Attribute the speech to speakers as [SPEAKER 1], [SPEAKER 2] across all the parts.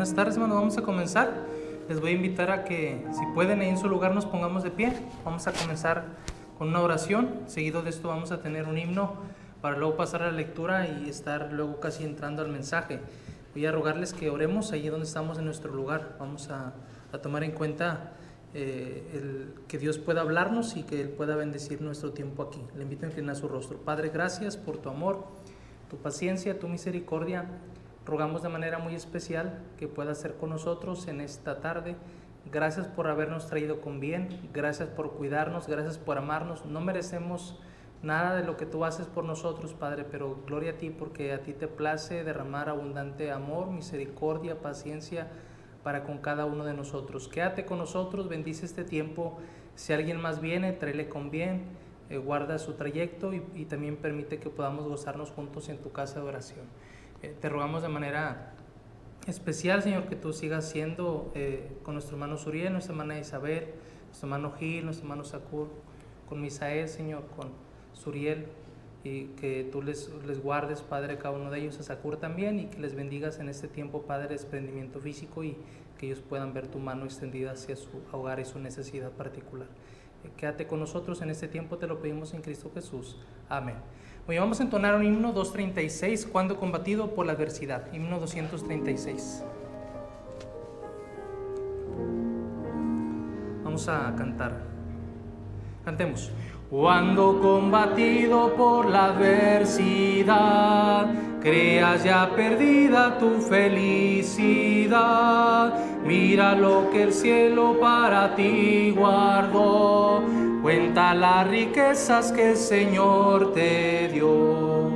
[SPEAKER 1] Buenas tardes, hermano. Vamos a comenzar. Les voy a invitar a que, si pueden, ahí en su lugar nos pongamos de pie. Vamos a comenzar con una oración. Seguido de esto vamos a tener un himno para luego pasar a la lectura y estar luego casi entrando al mensaje. Voy a rogarles que oremos allí donde estamos en nuestro lugar. Vamos a tomar en cuenta que Dios pueda hablarnos y que Él pueda bendecir nuestro tiempo aquí. Le invito a inclinar su rostro. Padre, gracias por tu amor, tu paciencia, tu misericordia. Rogamos de manera muy especial que puedas ser con nosotros en esta tarde. Gracias por habernos traído con bien, gracias por cuidarnos, gracias por amarnos. No merecemos nada de lo que tú haces por nosotros, Padre, pero gloria a ti porque a ti te place derramar abundante amor, misericordia, paciencia para con cada uno de nosotros. Quédate con nosotros, bendice este tiempo. Si alguien más viene, tráele con bien, guarda su trayecto y también permite que podamos gozarnos juntos en tu casa de oración. Te rogamos de manera especial, Señor, que tú sigas siendo con nuestro hermano Suriel, nuestra hermana Isabel, nuestro hermano Gil, nuestro hermano Sakur, con Misael, Señor, con Suriel, y que tú les guardes, Padre, cada uno de ellos, a Sakur también, y que les bendigas en este tiempo, Padre, de desprendimiento físico y que ellos puedan ver tu mano extendida hacia su hogar y su necesidad particular. Quédate con nosotros en este tiempo, te lo pedimos en Cristo Jesús. Amén. Hoy vamos a entonar un himno 236, Cuando combatido por la adversidad, himno 236. Vamos a cantar. Cantemos. Cuando combatido por la adversidad, creas ya perdida tu felicidad, mira lo que el cielo para ti guardó. Cuenta las riquezas que el Señor te dio.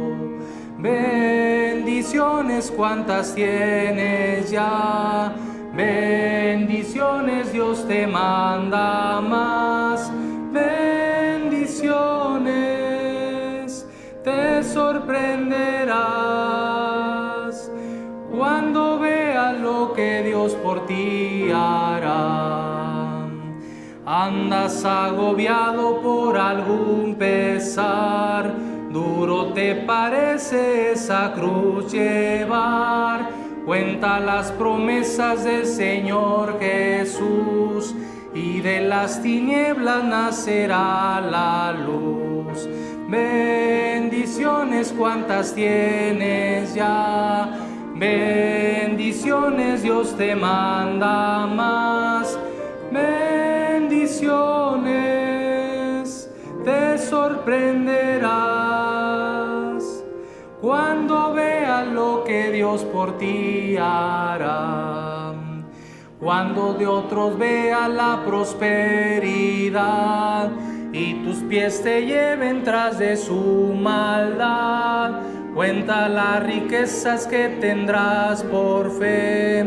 [SPEAKER 1] Bendiciones cuantas tienes ya, bendiciones Dios te manda más. Bendiciones te sorprenderás cuando veas lo que Dios por ti hará. Andas agobiado por algún pesar, duro te parece esa cruz llevar. Cuenta las promesas del Señor Jesús y de las tinieblas nacerá la luz. Bendiciones cuantas tienes ya, bendiciones Dios te manda más. Bendiciones te sorprenderás cuando veas lo que Dios por ti hará. Cuando de otros veas la prosperidad y tus pies te lleven tras de su maldad, cuenta las riquezas que tendrás por fe,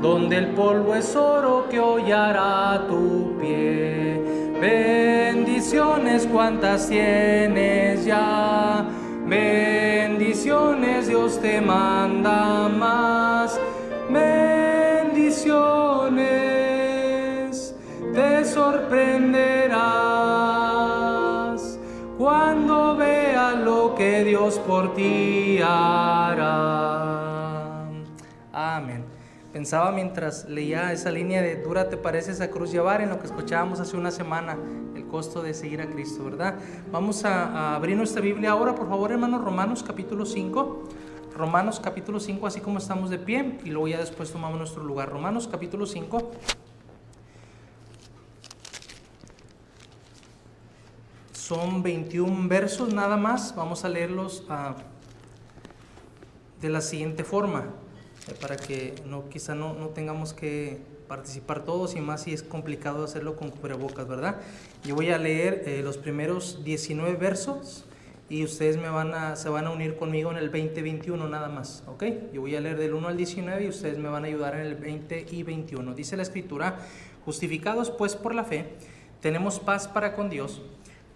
[SPEAKER 1] donde el polvo es oro que hollará tu pie. Bendiciones cuantas tienes ya, bendiciones Dios te manda más. Bendiciones te sorprenderás cuando veas lo que Dios por ti hará. Amén. Pensaba mientras leía esa línea de dura te parece esa cruz llevar, en lo que escuchábamos hace una semana, el costo de seguir a Cristo, ¿verdad? Vamos a abrir nuestra Biblia ahora, por favor, hermanos, Romanos capítulo 5. Romanos capítulo 5, así como estamos de pie, y luego ya después tomamos nuestro lugar. Romanos capítulo 5. Son 21 versos nada más. Vamos a leerlos de la siguiente forma, para que quizá no tengamos que participar todos, y más si es complicado hacerlo con cubrebocas, ¿verdad? Yo voy a leer los primeros 19 versos y ustedes se van a unir conmigo en el 20 y 21 nada más, ¿ok? Yo voy a leer del 1 al 19 y ustedes me van a ayudar en el 20 y 21. Dice la Escritura: justificados pues por la fe, tenemos paz para con Dios,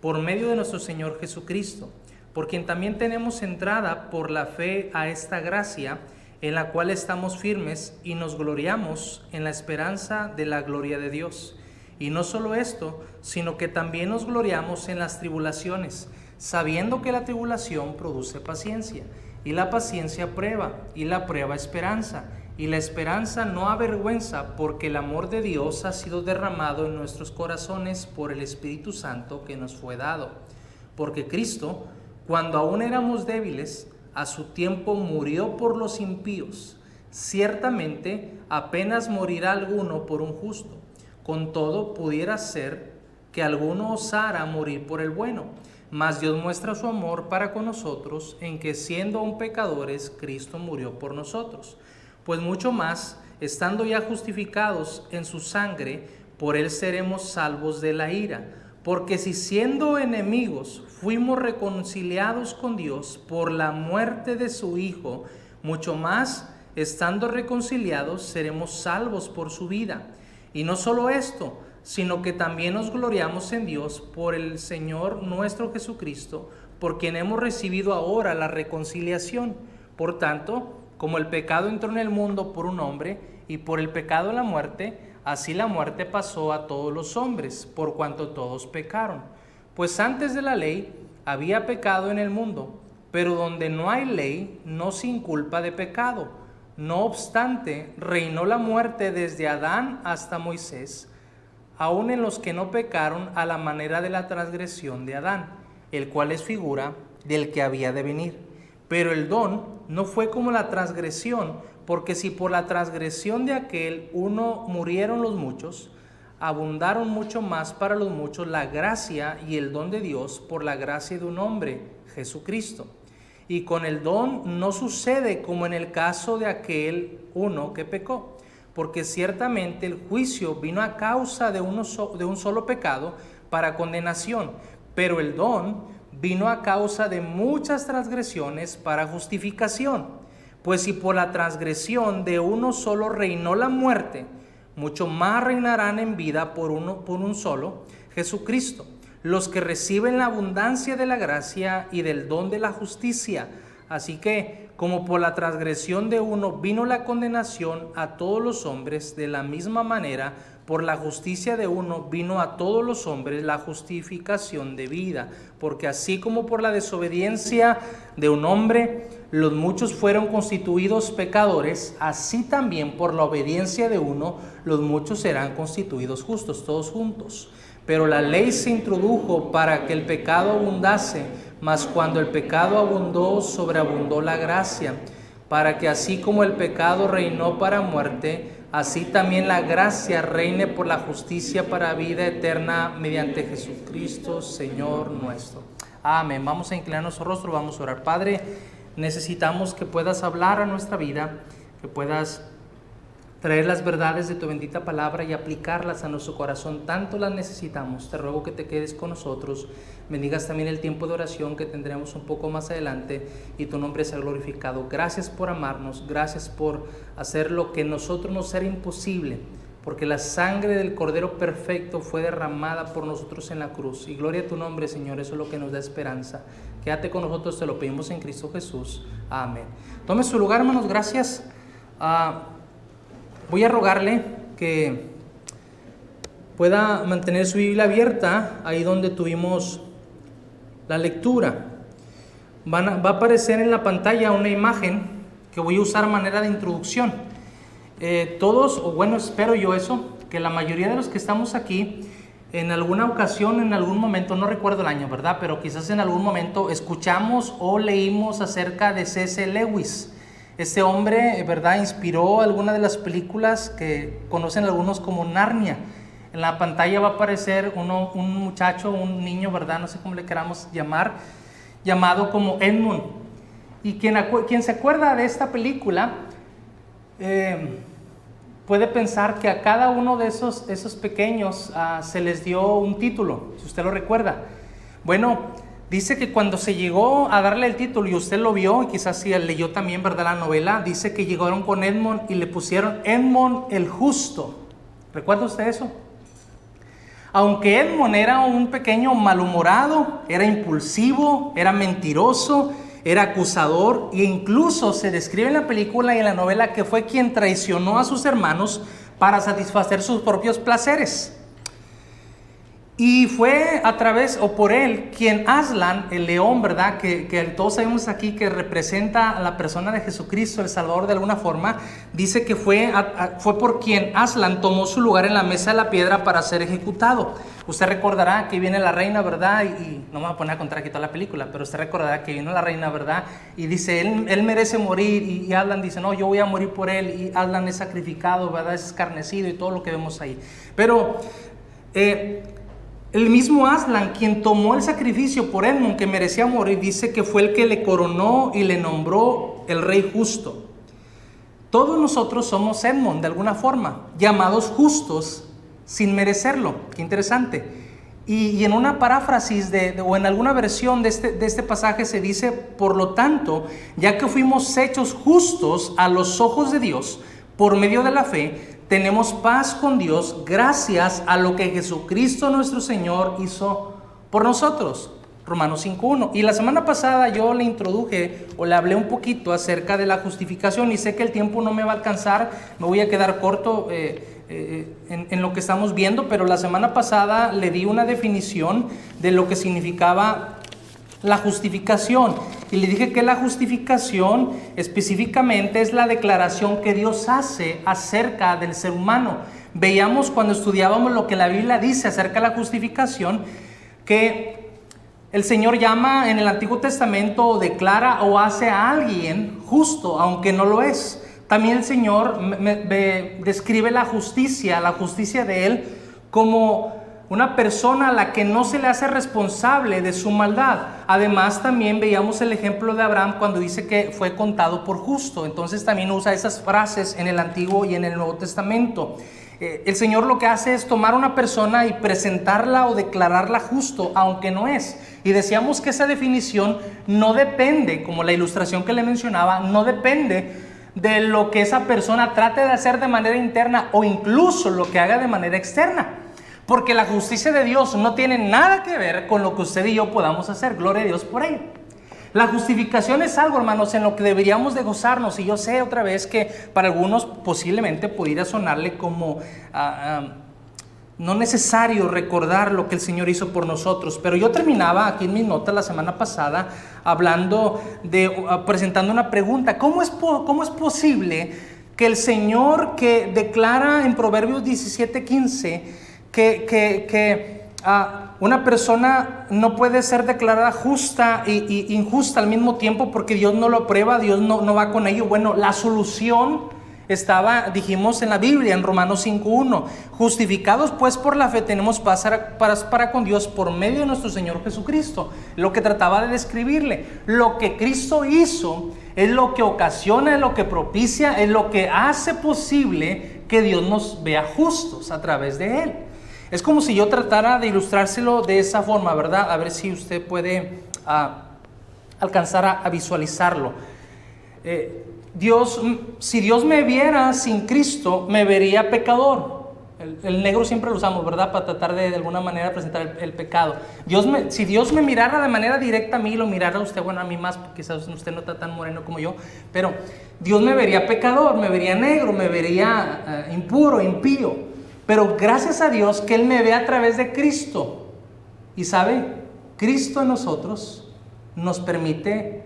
[SPEAKER 1] por medio de nuestro Señor Jesucristo, por quien también tenemos entrada por la fe a esta gracia, en la cual estamos firmes y nos gloriamos en la esperanza de la gloria de Dios. Y no solo esto, sino que también nos gloriamos en las tribulaciones, sabiendo que la tribulación produce paciencia, y la paciencia prueba, y la prueba esperanza, y la esperanza no avergüenza, porque el amor de Dios ha sido derramado en nuestros corazones por el Espíritu Santo que nos fue dado. Porque Cristo, cuando aún éramos débiles, a su tiempo murió por los impíos. Ciertamente, apenas morirá alguno por un justo. Con todo, pudiera ser que alguno osara morir por el bueno. Mas Dios muestra su amor para con nosotros, en que siendo aún pecadores, Cristo murió por nosotros. Pues mucho más, estando ya justificados en su sangre, por él seremos salvos de la ira. Porque si siendo enemigos fuimos reconciliados con Dios por la muerte de su Hijo, mucho más, estando reconciliados, seremos salvos por su vida. Y no solo esto, sino que también nos gloriamos en Dios por el Señor nuestro Jesucristo, por quien hemos recibido ahora la reconciliación. Por tanto, como el pecado entró en el mundo por un hombre, y por el pecado la muerte, así la muerte pasó a todos los hombres, por cuanto todos pecaron. Pues antes de la ley había pecado en el mundo, pero donde no hay ley no se inculpa de pecado. No obstante, reinó la muerte desde Adán hasta Moisés, aun en los que no pecaron a la manera de la transgresión de Adán, el cual es figura del que había de venir. Pero el don no fue como la transgresión, porque si por la transgresión de aquel uno murieron los muchos, abundaron mucho más para los muchos la gracia y el don de Dios por la gracia de un hombre, Jesucristo. Y con el don no sucede como en el caso de aquel uno que pecó, porque ciertamente el juicio vino a causa de un solo pecado para condenación, pero el don vino a causa de muchas transgresiones para justificación. Pues si por la transgresión de uno solo reinó la muerte, mucho más reinarán en vida por un solo, Jesucristo, los que reciben la abundancia de la gracia y del don de la justicia. Así que, como por la transgresión de uno vino la condenación a todos los hombres, de la misma manera, por la justicia de uno vino a todos los hombres la justificación de vida. Porque así como por la desobediencia de un hombre los muchos fueron constituidos pecadores, así también por la obediencia de uno los muchos serán constituidos justos, todos juntos. Pero la ley se introdujo para que el pecado abundase, mas cuando el pecado abundó, sobreabundó la gracia, para que así como el pecado reinó para muerte, así también la gracia reine por la justicia para vida eterna mediante Jesucristo, Señor nuestro. Amén. Vamos a inclinar nuestro rostro, vamos a orar. Padre, necesitamos que puedas hablar a nuestra vida, que puedas traer las verdades de tu bendita palabra y aplicarlas a nuestro corazón. Tanto las necesitamos. Te ruego que te quedes con nosotros. Bendigas también el tiempo de oración que tendremos un poco más adelante y tu nombre sea glorificado. Gracias por amarnos. Gracias por hacer lo que nosotros nos era imposible, porque la sangre del Cordero perfecto fue derramada por nosotros en la cruz. Y gloria a tu nombre, Señor. Eso es lo que nos da esperanza. Quédate con nosotros, te lo pedimos en Cristo Jesús. Amén. Tome su lugar, hermanos. Gracias. Voy a rogarle que pueda mantener su Biblia abierta ahí donde tuvimos la lectura. Va a aparecer en la pantalla una imagen que voy a usar a manera de introducción. Todos, o bueno, espero yo eso, que la mayoría de los que estamos aquí, en alguna ocasión, en algún momento, no recuerdo el año, ¿verdad? Pero quizás en algún momento escuchamos o leímos acerca de C.S. Lewis. Este hombre, ¿verdad?, inspiró algunas de las películas que conocen algunos como Narnia. En la pantalla va a aparecer un muchacho, un niño, ¿verdad?, no sé cómo le queramos llamar, llamado como Edmund. Y quien se acuerda de esta película puede pensar que a cada uno de esos pequeños se les dio un título, si usted lo recuerda. Bueno, dice que cuando se llegó a darle el título, y usted lo vio, y quizás si leyó también, ¿verdad?, la novela, dice que llegaron con Edmund y le pusieron Edmund el Justo. ¿Recuerda usted eso? Aunque Edmund era un pequeño malhumorado, era impulsivo, era mentiroso, era acusador, e incluso se describe en la película y en la novela que fue quien traicionó a sus hermanos para satisfacer sus propios placeres. Y fue a través o por él quien Aslan, el león, ¿verdad? Que todos sabemos aquí que representa a la persona de Jesucristo, el Salvador de alguna forma. Dice que fue por quien Aslan tomó su lugar en la mesa de la piedra para ser ejecutado. Usted recordará que viene la reina, ¿verdad? Y no me voy a poner a contar aquí toda la película, pero usted recordará que vino la reina, ¿verdad? Y dice, él merece morir. Y Aslan dice, no, yo voy a morir por él. Y Aslan es sacrificado, ¿verdad? Es escarnecido y todo lo que vemos ahí. Pero el mismo Aslan, quien tomó el sacrificio por Edmund, que merecía morir, dice que fue el que le coronó y le nombró el rey justo. Todos nosotros somos Edmund, de alguna forma, llamados justos sin merecerlo. Qué interesante. Y en una paráfrasis o en alguna versión de este pasaje se dice, por lo tanto, ya que fuimos hechos justos a los ojos de Dios por medio de la fe, tenemos paz con Dios gracias a lo que Jesucristo nuestro Señor hizo por nosotros. Romanos 5:1. Y la semana pasada yo le introduje o le hablé un poquito acerca de la justificación y sé que el tiempo no me va a alcanzar, me voy a quedar corto en lo que estamos viendo, pero la semana pasada le di una definición de lo que significaba la justificación. Y le dije que la justificación específicamente es la declaración que Dios hace acerca del ser humano. Veíamos cuando estudiábamos lo que la Biblia dice acerca de la justificación, que el Señor llama en el Antiguo Testamento o declara o hace a alguien justo, aunque no lo es. También el Señor describe la justicia de Él como una persona a la que no se le hace responsable de su maldad. Además, también veíamos el ejemplo de Abraham cuando dice que fue contado por justo. Entonces también usa esas frases en el Antiguo y en el Nuevo Testamento. El Señor lo que hace es tomar una persona y presentarla o declararla justo, aunque no es. Y decíamos que esa definición no depende, como la ilustración que le mencionaba, no depende de lo que esa persona trate de hacer de manera interna o incluso lo que haga de manera externa. Porque la justicia de Dios no tiene nada que ver con lo que usted y yo podamos hacer. Gloria a Dios por ello. La justificación es algo, hermanos, en lo que deberíamos de gozarnos. Y yo sé otra vez que para algunos posiblemente pudiera sonarle como no necesario recordar lo que el Señor hizo por nosotros. Pero yo terminaba aquí en mis notas la semana pasada presentando una pregunta. ¿Cómo es posible que el Señor, que declara en Proverbios 17:15 que una persona no puede ser declarada justa e injusta al mismo tiempo porque Dios no lo aprueba, Dios no va con ello? Bueno, la solución dijimos en la Biblia, en Romanos 5:1. Justificados pues por la fe tenemos paz para con Dios por medio de nuestro Señor Jesucristo. Lo que trataba de describirle, lo que Cristo hizo es lo que ocasiona, es lo que propicia, es lo que hace posible que Dios nos vea justos a través de Él. Es como si yo tratara de ilustrárselo de esa forma, ¿verdad? A ver si usted puede alcanzar a visualizarlo. Si Dios me viera sin Cristo, me vería pecador. El negro siempre lo usamos, ¿verdad? Para tratar de alguna manera presentar el pecado. Si Dios me mirara de manera directa a mí, lo mirara a usted, bueno, a mí más, porque quizás usted no está tan moreno como yo, pero Dios me vería pecador, me vería negro, me vería impuro, impío. Pero gracias a Dios que Él me ve a través de Cristo. Y sabe, Cristo en nosotros nos permite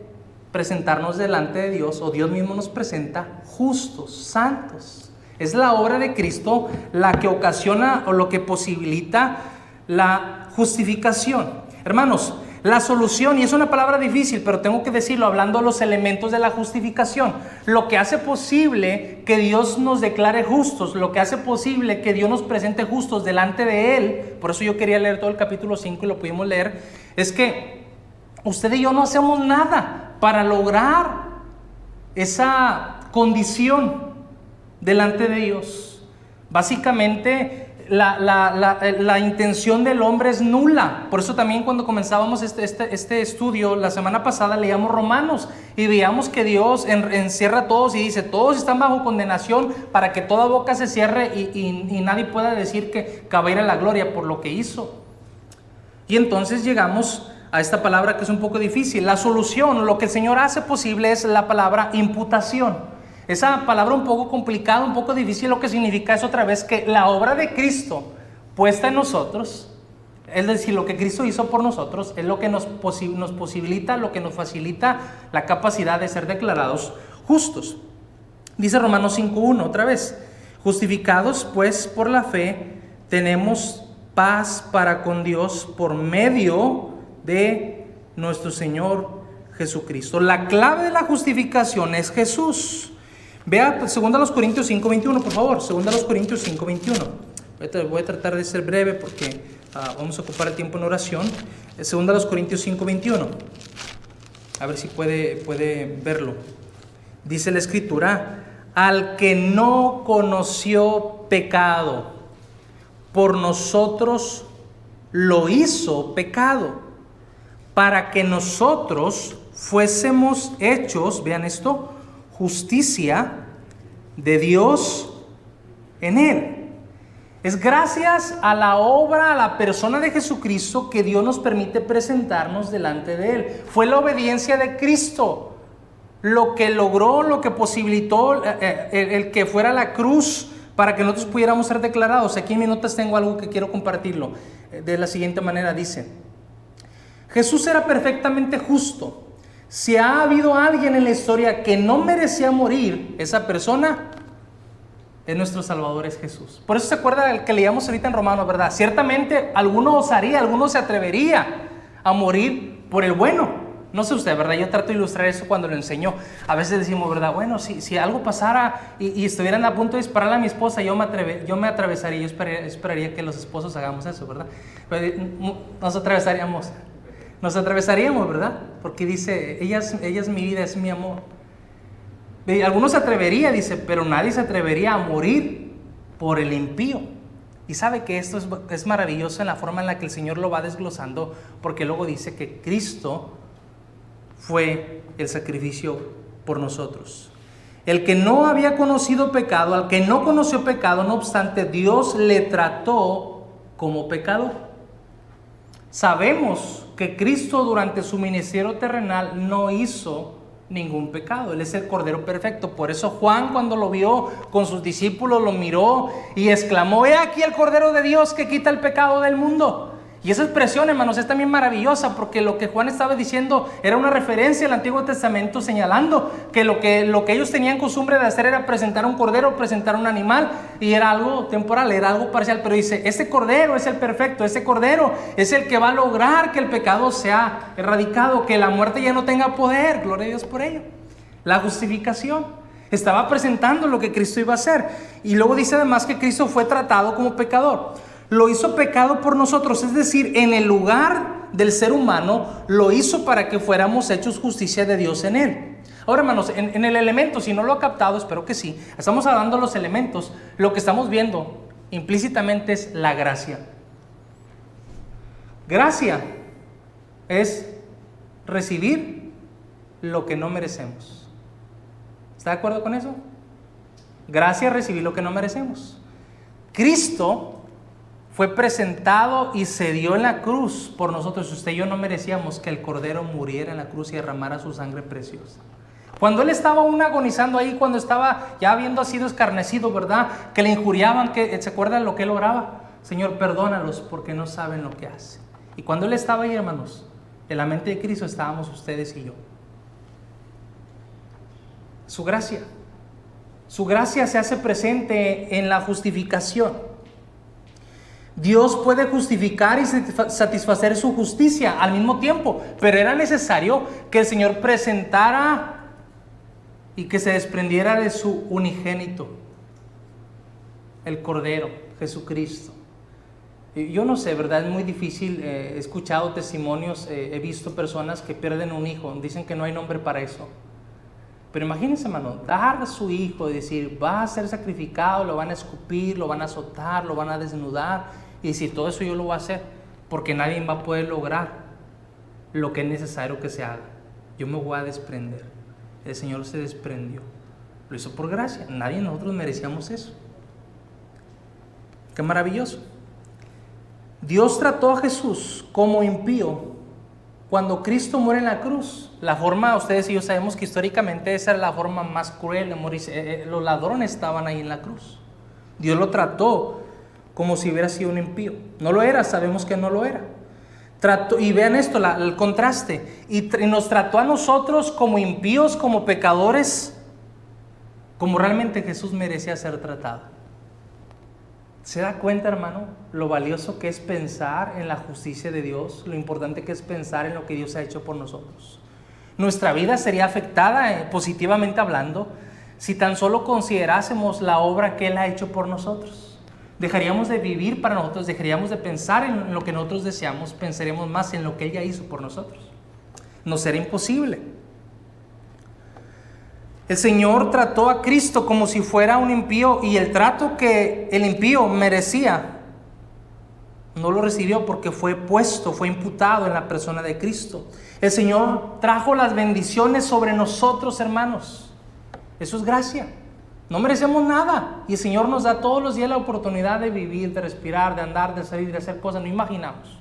[SPEAKER 1] presentarnos delante de Dios, o Dios mismo nos presenta justos, santos. Es la obra de Cristo la que ocasiona o lo que posibilita la justificación. Hermanos, la solución, y es una palabra difícil, pero tengo que decirlo hablando de los elementos de la justificación. Lo que hace posible que Dios nos declare justos, lo que hace posible que Dios nos presente justos delante de Él, por eso yo quería leer todo el capítulo 5 y lo pudimos leer, es que usted y yo no hacemos nada para lograr esa condición delante de Dios. Básicamente, la intención del hombre es nula. Por eso también cuando comenzábamos este estudio la semana pasada leíamos Romanos y veíamos que Dios encierra a todos y dice: todos están bajo condenación, para que toda boca se cierre y nadie pueda decir que va a ir a la gloria por lo que hizo. Y entonces llegamos a esta palabra que es un poco difícil. La solución, lo que el Señor hace posible, es la palabra imputación. Esa palabra un poco complicada, un poco difícil, lo que significa es otra vez que la obra de Cristo puesta en nosotros, Es decir, lo que Cristo hizo por nosotros es lo que nos posibilita, lo que nos facilita la capacidad de ser declarados justos. Dice Romanos 5:1 otra vez: justificados pues por la fe, tenemos paz para con Dios por medio de nuestro Señor Jesucristo. La clave de la justificación es Jesús. Vea 2 Corintios 5:21, por favor. 2 Corintios 5:21. Voy a tratar de ser breve porque vamos a ocupar el tiempo en oración. 2 Corintios 5:21. A ver si puede verlo. Dice la Escritura: al que no conoció pecado, por nosotros lo hizo pecado, para que nosotros fuésemos hechos, vean esto, justicia de Dios en él. Es gracias a la obra, a la persona de Jesucristo, que Dios nos permite presentarnos delante de Él. Fue la obediencia de Cristo lo que logró, lo que posibilitó el que fuera la cruz para que nosotros pudiéramos ser declarados. Aquí en mis notas tengo algo que quiero compartirlo. De la siguiente manera dice: Jesús era perfectamente justo. Si ha habido alguien en la historia que no merecía morir, esa persona es nuestro Salvador, es Jesús. Por eso se acuerda el que leíamos ahorita en Romanos, ¿verdad? Ciertamente alguno osaría, alguno se atrevería a morir por el bueno. No sé usted, ¿verdad? Yo trato de ilustrar eso cuando lo enseño. A veces decimos, ¿verdad? Bueno, si algo pasara y estuvieran a punto de dispararle a mi esposa, yo me atravesaría. Yo esperaría que los esposos hagamos eso, ¿verdad? Pero nos atravesaríamos, ¿verdad? Porque dice, ella es mi vida, es mi amor. Algunos se atrevería, dice, pero nadie se atrevería a morir por el impío. Y sabe que esto es maravilloso en la forma en la que el Señor lo va desglosando, porque luego dice que Cristo fue el sacrificio por nosotros. El que no había conocido pecado, al que no conoció pecado, no obstante, Dios le trató como pecador. Sabemos que Cristo durante su ministerio terrenal no hizo ningún pecado. Él es el Cordero perfecto. Por eso Juan, cuando lo vio con sus discípulos, lo miró y exclamó: he aquí el Cordero de Dios que quita el pecado del mundo. Y esa expresión, hermanos, es también maravillosa, porque lo que Juan estaba diciendo era una referencia al Antiguo Testamento, señalando que lo que ellos tenían costumbre de hacer era presentar un cordero, presentar un animal, y era algo temporal, era algo parcial. Pero dice, ese cordero es el perfecto, ese cordero es el que va a lograr que el pecado sea erradicado, que la muerte ya no tenga poder. Gloria a Dios por ello. La justificación. Estaba presentando lo que Cristo iba a hacer. Y luego dice además que Cristo fue tratado como pecador. Lo hizo pecado por nosotros, es decir, en el lugar del ser humano, lo hizo para que fuéramos hechos justicia de Dios en él. Ahora, hermanos, en el elemento, si no lo ha captado, espero que sí, estamos hablando de los elementos. Lo que estamos viendo implícitamente es la gracia. Gracia es recibir lo que no merecemos. ¿Está de acuerdo con eso? Gracia es recibir lo que no merecemos. Cristo fue presentado y se dio en la cruz por nosotros. Usted y yo no merecíamos que el Cordero muriera en la cruz y derramara su sangre preciosa. Cuando Él estaba aún agonizando ahí, cuando estaba ya habiendo sido escarnecido, ¿verdad? Que le injuriaban, ¿se acuerdan lo que Él oraba? Señor, perdónalos porque no saben lo que hacen. Y cuando Él estaba ahí, hermanos, en la mente de Cristo estábamos ustedes y yo. Su gracia se hace presente en la justificación. Dios puede justificar y satisfacer su justicia al mismo tiempo, pero era necesario que el Señor presentara y que se desprendiera de su unigénito, el Cordero, Jesucristo. Yo no sé, ¿verdad? Es muy difícil, he escuchado testimonios, he visto personas que pierden un hijo, dicen que no hay nombre para eso. Pero imagínense, hermano, dar a su hijo y decir, va a ser sacrificado, lo van a escupir, lo van a azotar, lo van a desnudar, y decir, todo eso yo lo voy a hacer, porque nadie va a poder lograr lo que es necesario que se haga. Yo me voy a desprender. El Señor se desprendió. Lo hizo por gracia. Nadie de nosotros merecíamos eso. Qué maravilloso. Dios trató a Jesús como impío cuando Cristo muere en la cruz. La forma, ustedes y yo sabemos que históricamente esa era la forma más cruel de morir. Los ladrones estaban ahí en la cruz. Dios lo trató como si hubiera sido un impío. No lo era, sabemos que no lo era. Y vean esto, el contraste. Y nos trató a nosotros como impíos, como pecadores, como realmente Jesús merecía ser tratado. ¿Se da cuenta, hermano, lo valioso que es pensar en la justicia de Dios? Lo importante que es pensar en lo que Dios ha hecho por nosotros. Nuestra vida sería afectada, positivamente hablando, si tan solo considerásemos la obra que Él ha hecho por nosotros. Dejaríamos de vivir para nosotros, dejaríamos de pensar en lo que nosotros deseamos, pensaremos más en lo que Él ya hizo por nosotros. Nos será imposible. El Señor trató a Cristo como si fuera un impío, y el trato que el impío merecía no lo recibió porque fue imputado en la persona de Cristo. El Señor trajo las bendiciones sobre nosotros, hermanos. Eso es gracia. No merecemos nada, y el Señor nos da todos los días la oportunidad de vivir, de respirar, de andar, de salir, de hacer cosas, no imaginamos.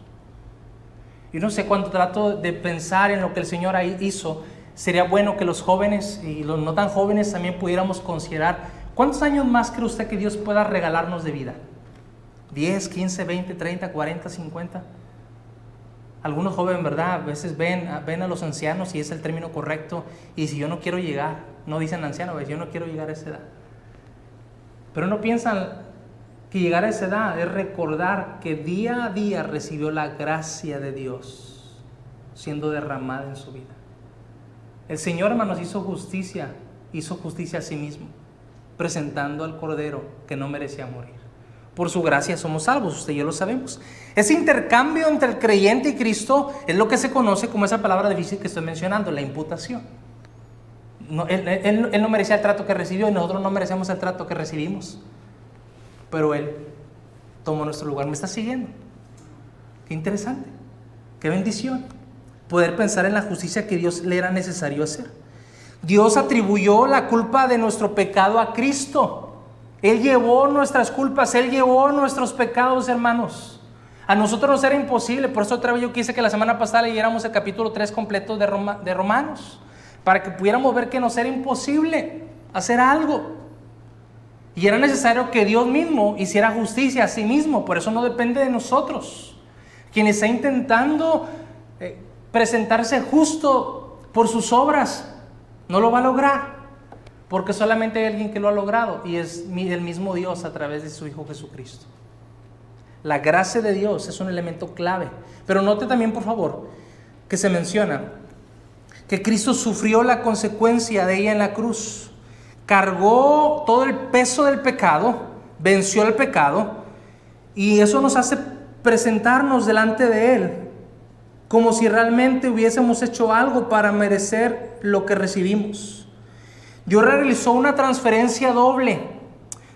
[SPEAKER 1] Yo no sé cuánto trato de pensar en lo que el Señor hizo. Sería bueno que los jóvenes y los no tan jóvenes también pudiéramos considerar ¿cuántos años más cree usted que Dios pueda regalarnos de vida? ¿10, 15, 20, 30, 40, 50? Algunos jóvenes, ¿verdad? A veces ven a los ancianos, y es el término correcto, y si yo no quiero llegar, no dicen anciano, yo no quiero llegar a esa edad. Pero no piensan que llegar a esa edad es recordar que día a día recibió la gracia de Dios siendo derramada en su vida. El Señor, hermanos, hizo justicia a sí mismo, presentando al Cordero que no merecía morir. Por su gracia somos salvos, usted y yo lo sabemos. Ese intercambio entre el creyente y Cristo es lo que se conoce como esa palabra difícil que estoy mencionando, la imputación. No, él no merecía el trato que recibió, y nosotros no merecemos el trato que recibimos. Pero Él tomó nuestro lugar. ¿Me está siguiendo? Qué interesante, qué bendición poder pensar en la justicia que Dios le era necesario hacer. Dios atribuyó la culpa de nuestro pecado a Cristo. Él llevó nuestras culpas, Él llevó nuestros pecados, hermanos. A nosotros nos era imposible. Por eso otra vez yo quise que la semana pasada leyéramos el capítulo 3 completo de Romanos, para que pudiéramos ver que nos era imposible hacer algo. Y era necesario que Dios mismo hiciera justicia a sí mismo. Por eso no depende de nosotros. Quien está intentando presentarse justo por sus obras no lo va a lograr, porque solamente hay alguien que lo ha logrado, y es el mismo Dios a través de su Hijo Jesucristo. La gracia de Dios es un elemento clave. Pero note también, por favor, que se menciona que Cristo sufrió la consecuencia de ella en la cruz. Cargó todo el peso del pecado, venció el pecado, y eso nos hace presentarnos delante de Él como si realmente hubiésemos hecho algo para merecer lo que recibimos. Dios realizó una transferencia doble.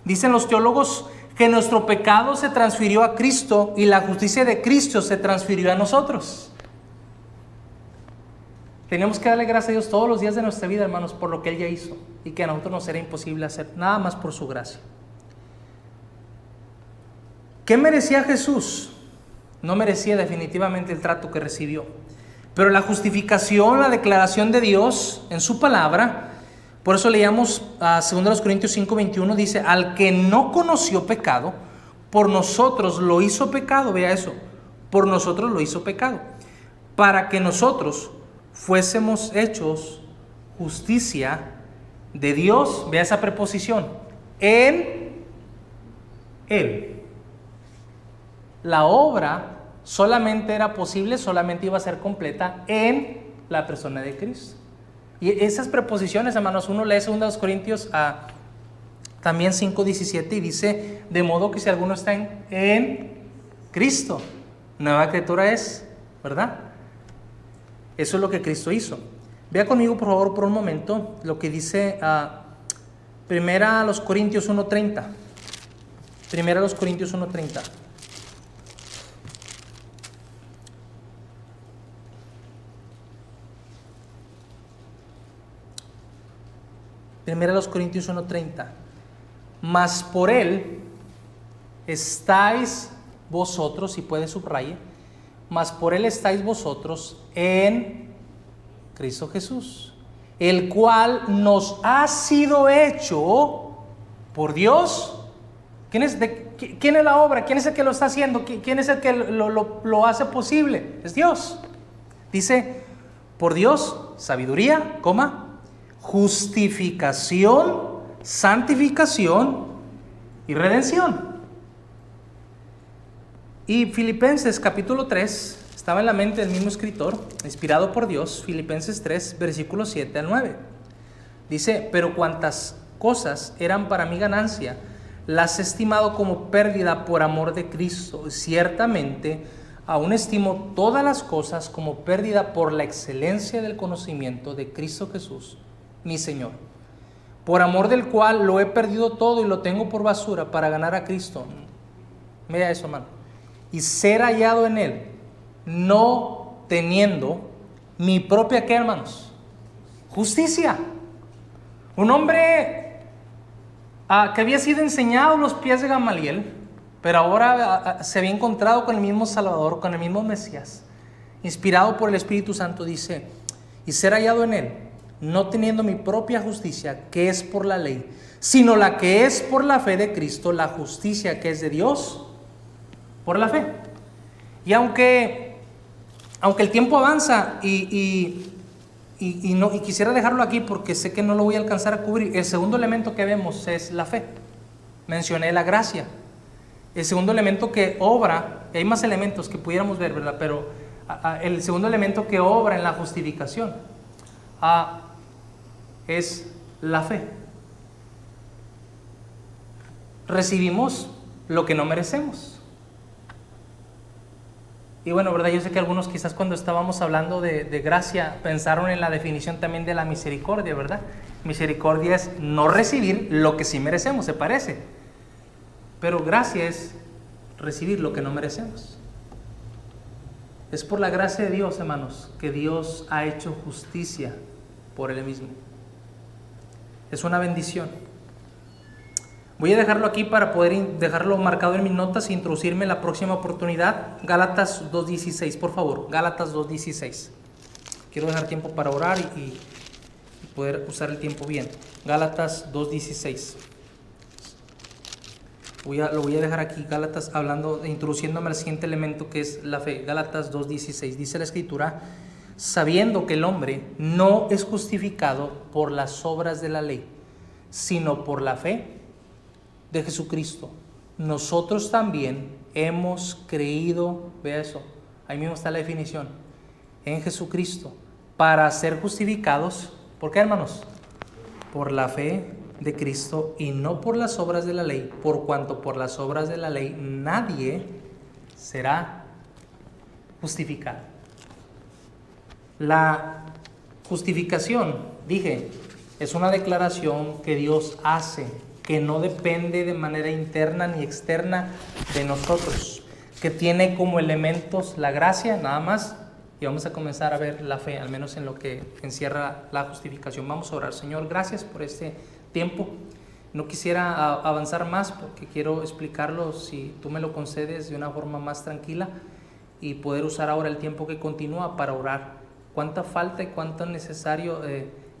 [SPEAKER 1] Dicen los teólogos que nuestro pecado se transfirió a Cristo y la justicia de Cristo se transfirió a nosotros. Tenemos que darle gracias a Dios todos los días de nuestra vida, hermanos, por lo que Él ya hizo, y que a nosotros nos era imposible hacer, nada más por su gracia. ¿Qué merecía Jesús? No merecía definitivamente el trato que recibió. Pero la justificación, la declaración de Dios en su palabra, por eso leíamos a 2 Corintios 5:21, dice: al que no conoció pecado, por nosotros lo hizo pecado. Vea eso, por nosotros lo hizo pecado, para que nosotros fuésemos hechos justicia de Dios. Vea esa preposición, en Él. La obra solamente era posible, solamente iba a ser completa en la persona de Cristo. Y esas preposiciones, hermanos, uno lee 2 Corintios también 5:17 y dice: de modo que si alguno está en Cristo, nueva criatura es, ¿verdad? Eso es lo que Cristo hizo. Vea conmigo, por favor, por un momento lo que dice Primera a los Corintios 1:30. Primera a los Corintios 1:30. Primera a los Corintios 1:30. Mas por Él estáis vosotros, si puede subraye, mas por Él estáis vosotros en Cristo Jesús, el cual nos ha sido hecho por Dios ¿Quién es la obra? ¿Quién es el que lo está haciendo? ¿Quién es el que lo hace posible? Es Dios. Dice, por Dios, sabiduría, justificación, santificación y redención. Y Filipenses capítulo 3, estaba en la mente del mismo escritor, inspirado por Dios, Filipenses 3, versículos 7 al 9. Dice, pero cuantas cosas eran para mi ganancia, las he estimado como pérdida por amor de Cristo. Ciertamente, aún estimo todas las cosas como pérdida por la excelencia del conocimiento de Cristo Jesús, mi Señor, por amor del cual lo he perdido todo y lo tengo por basura para ganar a Cristo. Mira eso, hermano. Y ser hallado en Él, no teniendo mi propia, ¿qué, hermanos? Justicia. Un hombre que había sido enseñado a los pies de Gamaliel, pero ahora se había encontrado con el mismo Salvador, con el mismo Mesías, inspirado por el Espíritu Santo, dice, y ser hallado en Él, no teniendo mi propia justicia, que es por la ley, sino la que es por la fe de Cristo, la justicia que es de Dios, por la fe. Y aunque el tiempo avanza y quisiera dejarlo aquí porque sé que no lo voy a alcanzar a cubrir, el segundo elemento que vemos es la fe. Mencioné la gracia. El segundo elemento que obra, y hay más elementos que pudiéramos ver, ¿verdad? Pero el segundo elemento que obra en la justificación es la fe. Recibimos lo que no merecemos. Y bueno, ¿verdad? Yo sé que algunos quizás cuando estábamos hablando de gracia pensaron en la definición también de la misericordia, ¿verdad? Misericordia es no recibir lo que sí merecemos, se parece. Pero gracia es recibir lo que no merecemos. Es por la gracia de Dios, hermanos, que Dios ha hecho justicia por Él mismo. Es una bendición. Voy a dejarlo aquí para poder dejarlo marcado en mis notas e introducirme en la próxima oportunidad. Gálatas 2.16, por favor. Gálatas 2.16. Quiero dejar tiempo para orar y poder usar el tiempo bien. Gálatas 2.16. Lo voy a dejar aquí, Gálatas, introduciéndome al siguiente elemento que es la fe. Gálatas 2.16. Dice la Escritura, sabiendo que el hombre no es justificado por las obras de la ley, sino por la fe de Jesucristo. Nosotros también hemos creído, vea eso, ahí mismo está la definición, en Jesucristo, para ser justificados. ¿Por qué, hermanos? Por la fe de Cristo y no por las obras de la ley, por cuanto por las obras de la ley nadie será justificado. La justificación, dije, es una declaración que Dios hace, que no depende de manera interna ni externa de nosotros, que tiene como elementos la gracia nada más, y vamos a comenzar a ver la fe, al menos en lo que encierra la justificación. Vamos a orar. Señor, gracias por este tiempo. No quisiera avanzar más porque quiero explicarlo, si tú me lo concedes, de una forma más tranquila y poder usar ahora el tiempo que continúa para orar. Cuánta falta y cuánto necesario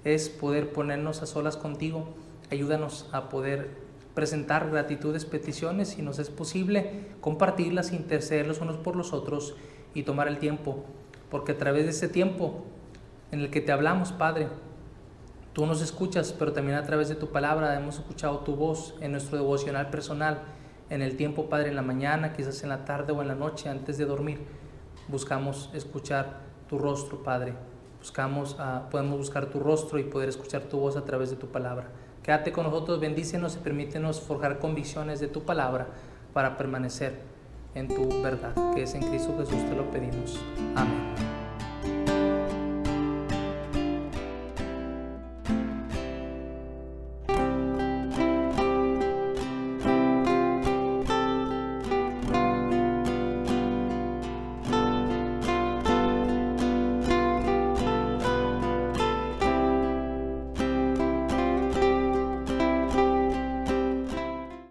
[SPEAKER 1] es poder ponernos a solas contigo. Ayúdanos a poder presentar gratitudes, peticiones, si nos es posible, compartirlas, interceder los unos por los otros y tomar el tiempo, porque a través de ese tiempo en el que te hablamos, Padre, tú nos escuchas, pero también a través de tu palabra hemos escuchado tu voz en nuestro devocional personal, en el tiempo, Padre, en la mañana, quizás en la tarde o en la noche antes de dormir. Buscamos escuchar tu rostro, Padre. Podemos buscar tu rostro y poder escuchar tu voz a través de tu palabra. Quédate con nosotros, bendícenos y permítenos forjar convicciones de tu palabra para permanecer en tu verdad, que es en Cristo Jesús, te lo pedimos. Amén.